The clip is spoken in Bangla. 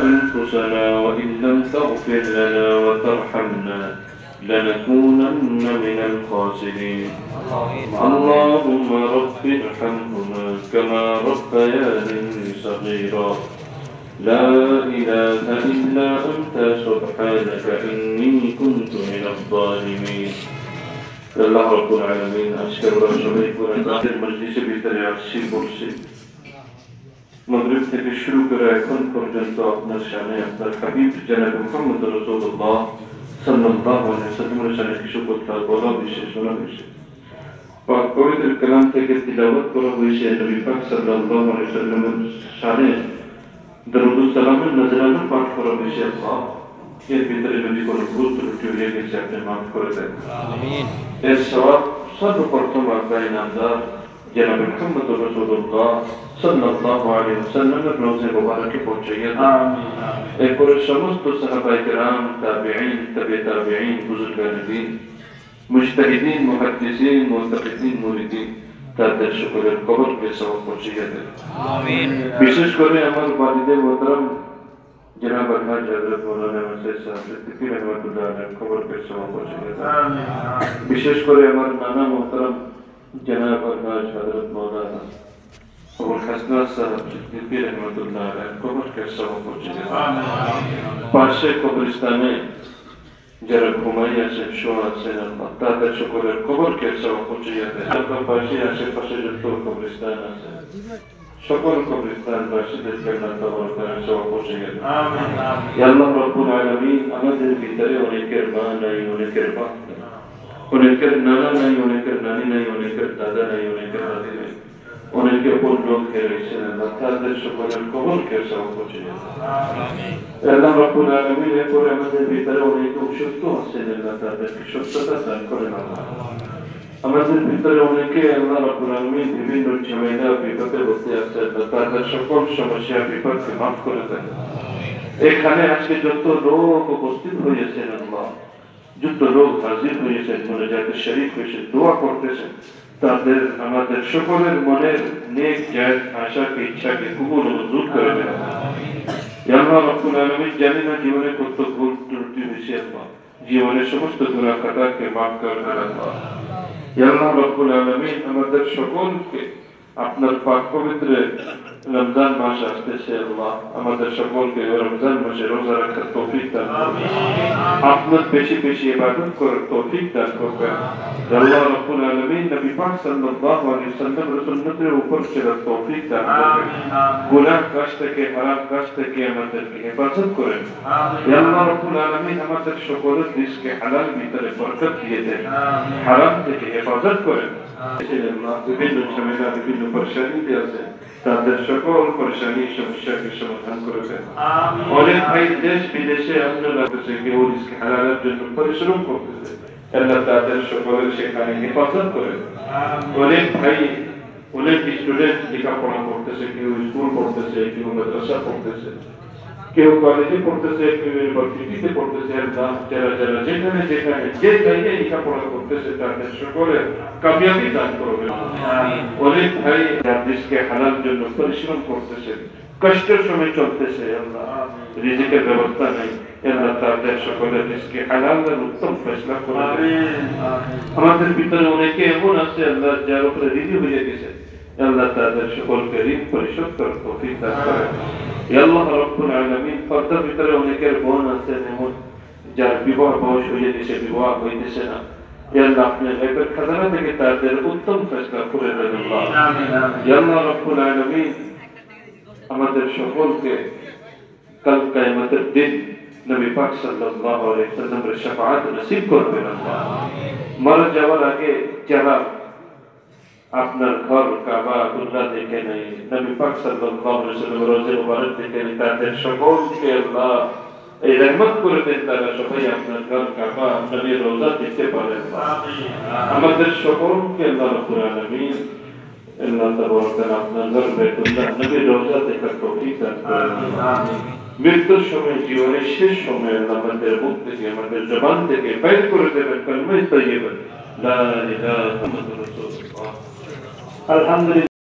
أنفسنا وإن لم تغفر لنا وترحمنا لنكونن من الخاسرين. اللهم رب ارحمهما كما ربياني صغيرا. لا إله إلا أنت سبحانك إني كنت من الظالمين. আল্লাহ রাব্বুল আলামিন আজকে আমরা সবাই কোরআনের মজলিসে ভিতরে আসছি বলছি মাগরিব থেকে শুরু করে এখন পর্যন্ত আপনার শানে আপনার হাবিব জনাব মুহাম্মদ রাসূলুল্লাহ সাল্লাল্লাহু আলাইহি ওয়াসাল্লামের শানে কিছু কথা বলা বিশেষ শোনা বিশেষ পাক পবিত্র কালাম থেকে তিলাওয়াত করা হয়েছে নবী পাক সাল্লাল্লাহু আলাইহি ওয়াসাল্লামের শানে দরুদ ও সালামের নজরানা পাঠ করা হয়েছে। আল্লাহ এর ভিতরে যদি কোনো ভুল ত্রুটি হয়ে গেছে আপনি মাফ করে দেন। আমিন। এর সওয়াব সর্বপ্রথম আপনার নামদার জনাব মুহাম্মদ রাসূলুল্লাহ সাল্লাল্লাহু আলাইহি ওয়াসাল্লামের রওজা মুবারকে পৌঁছাইয়া দেন। আমিন। এরপরে সমস্ত সাহাবায়ে কেরাম, তাবিঈন, তাবিঈন, বুজুর্গানে দ্বীন, মুজতাহিদিন, মুহাদ্দিসিন, মুতাফিকিন, মুরিদিন তাদের সকলের কবরকে সওয়াব পৌঁছাইয়া দেন। আমিন। বিশেষ করে আমার ওয়ালিদে মোহতারাম जनाब अलहाज हजरत मौलाना मसईद साहब सिद्दीकी रहमतुल्लाह अलैह खबर के सवाब पहुंचे। आमीन। विशेष করে আমার নানা মোহতারাম जनाब अलहाज हजरत मौलाना अबुल हसन साहब सिद्दीकी रहमतुल्लाह अलैह खबर के सवाब पहुंचे। आमीन। পাশে কবরস্থানে যারা ঘুমাই আছেন শোয়া আছেন আল্লাহ তাদের সকলের কবরকে সওয়াব পৌঁছে দেন। আপনার পাশে আশেপাশে যত কবরস্থান আছে সকল কবরস্থানবাসীদেরকে আল্লাহ তাবারক ওয়া তাআলা সওয়াব পৌঁছে দেন। আমিন। ইয়া আল্লাহ রাব্বুল আলামিন আমাদের ভিতরে অনেকের মা নাই, অনেকের বাপ নাই, অনেকের নানা নাই, অনেকের নানি নাই, অনেকের দাদা নাই, অনেকের দাদি নাই, অনেকে কোন লোক রয়েছেন আল্লাহ তাদের সকলের কবরকে সওয়াব পৌঁছে দেন। আমিন। ইয়া আল্লাহ রাব্বুল আলামিন এরপরে আমাদের ভিতরে অনেকে অসুস্থ আছেন আল্লাহ তাদেরকে সুস্থতা দান করেন। আমাদের ভিতরে অনেকে আল্লাহ রাব্বুল আলামিন বিভিন্ন ঝামেলা বিপদে পড়তে আছে তাদের সকল সমস্যা বিপদকে মাফ করে দেন। এখানে আজকে যত লোক উপস্থিত হয়েছেন আল্লাহ যত লোক হাজির হয়েছেন মুনাজাতে শরীক হয়েছে দোয়া করতেছেন তাদের আমাদের সকলের মনের নেক জায়েজ আশাকে ইচ্ছাকে কবুল ও মঞ্জুর করে দেন। ইয়া আল্লাহ রাব্বুল আলামিন জানি না জীবনে কত ভুল ত্রুটি হয়েছে আল্লাহ জীবনের সমস্ত গুনাহ খাতাকে মাফ করে দেন। আল্লাহ ইয়া আল্লাহ রাব্বুল আলামিন আমাদের সকলকে আপনার পাক পবিত্র রমজান মাস আসতেছে আল্লাহ আমাদের সকলকে রমজান মাসে রোজা রাখার তৌফিক দান করুন। আপনার বেশি বেশি ইবাদত করার তৌফিক দান করবেন। ইয়া আল্লাহ রাব্বুল আলামিন নবী পাক সাল্লাল্লাহু আলাইহি ওয়াসাল্লামের সুন্নতের উপর চলার তৌফিক দান করবেন। গুনাহ কাজ থেকে হারাম কাজ থেকে আমাদেরকে হেফাজত করেন। ইয়া আল্লাহ রাব্বুল আলামিন আমাদের সকলের রিজকে হালাল ভিতরে বরকত দিয়ে দেন, হারাম থেকে হেফাজত করেন। বিভিন্ন ঝামেলা বিভিন্ন পরেশানিতে আছে তাদের সকল পরেশানি সমস্যাকে সমাধান করে দেন। অনেক ভাই দেশ বিদেশে আপনারা কেউ রিজকে হালালের জন্য পরিশ্রম করতেছে আল্লাহ তাদের সকলের সেখানে হেফাজত করেন। অনেক ভাই অনেক স্টুডেন্ট লেখাপড়া করতেছে কেউ স্কুল পড়তেছে কেউ মাদ্রাসা পড়তেছে কেউ কলেজে পড়তেছে কেউ ইউনিভার্সিটিতে পড়তেছে আল্লাহ যারা যারা যেখানে যেখানে যে জায়গায় লেখাপড়া করতেছে তাদের সকলের কামিয়াবি দান করবেন। অনেক ভাই দেশকে হালাল জন্য পরিশ্রম করতেছে কষ্টের সময় চলতেছে আল্লাহ রিজিকের ব্যবস্থা নাই আল্লাহ তাদের সকলের রিজকে হালালের উত্তম ফয়সালা করবেন। আমাদের ভিতরে অনেকে এমন আছে আল্লাহ যার উপরে ঋণী হয়ে গেছে আল্লাহ তাদের সকলকে ঋণ পরিশোধ করার তৌফিক দান করেন। ইয়া আল্লাহ রাব্বুল আলামিন পর্দার ভিতরে অনেকের বোন আছে এমন যার বিবাহ বয়স হয়ে গেছে বিবাহ হইতেছে না ইয়া আল্লাহ আপনি গায়বের খাজানা থেকে তাদের উত্তম ফয়সালা করে দেন। আমিন। ইয়া আল্লাহ রাব্বুল আলামিন আমাদের সকলকে কাল কিয়ামতের দিন নবী পাক সাল্লাল্লাহু আলাইহি ওয়াসাল্লামের শাফাআত নসিব করবেন। আল্লাহ মারা যাওয়ার আগে যারা আপনার ঘর কাবা কুল্লা দেখে নেই নবী পাক সাল্লাল্লাহু আলাইহি ওয়াসাল্লামের রওজা মুবারক দেখে নেই তাদের সকলকে আল্লাহ এই রহমত করে দেন তারা সবাই আপনার ঘর কাবা নবীর রওজা দেখতে পারেন। আমিন। আমাদের সকলকে আল্লাহ রাব্বুল আলামিন আল্লাহ তাবারক ওয়া তাআলা আপনার ঘর বাইতুল্লাহ নবীর রওজা দেখার তৌফিক দান করেন। আমিন। মৃত্যুর সময় জীবনের শেষ সময় আল্লাহ আমাদের মুখ থেকে আমাদের জবান থেকে বাইর করে দেবেন কালিমা তাইয়্যিবা লা ইলাহা ইল্লাল্লাহ। আলহামদুলিল্লাহ।